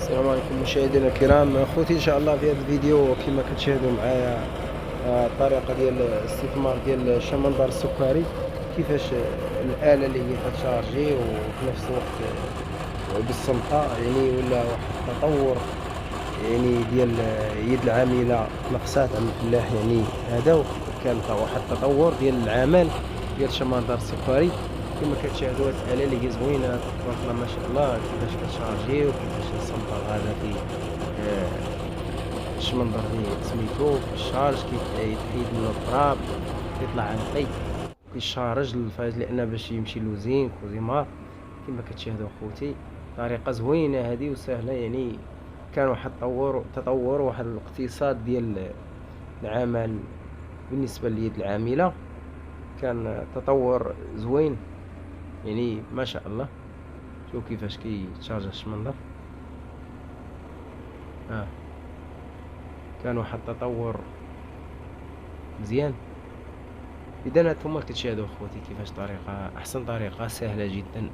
السلام عليكم مشاهدينا الكرام، اخوتي ان شاء الله في هذا الفيديو كما كتشاهدوا معايا الطريقه ديال الاستثمار ديال الشمندر السكري. كيفاش الاله اللي هي كتشارجي وفي نفس الوقت بالصمتة، يعني ولا واحد التطور يعني ديال يد العامله نقصات عند الفلاح. يعني هذا كان واحد التطور ديال العمل ديال الشمندر السكري. كما كتشاهدوا هاد الآلة اللي هي زوينة تبارك الله ما شاء الله، كيفاش كتشارجي وكيفاش السمطة غادا في الشمندر اللي سميتو في الشارج، كيتحيد منو التراب، كيطلع نقي، كيشارج الفايز لأن باش يمشي لوزين كوزيمار. كما كتشاهدوا خوتي طريقة زوينة هذه وسهلة، يعني كان واحد تطور واحد الاقتصاد ديال العمل بالنسبة لليد العاملة. كان تطور زوين يعني ما شاء الله. شوف كيفاش كيتشارج الشمندر. كان واحد التطور مزيان. اذا هانتوما كتشاهدوا اخوتي كيفاش طريقه احسن طريقه سهله جدا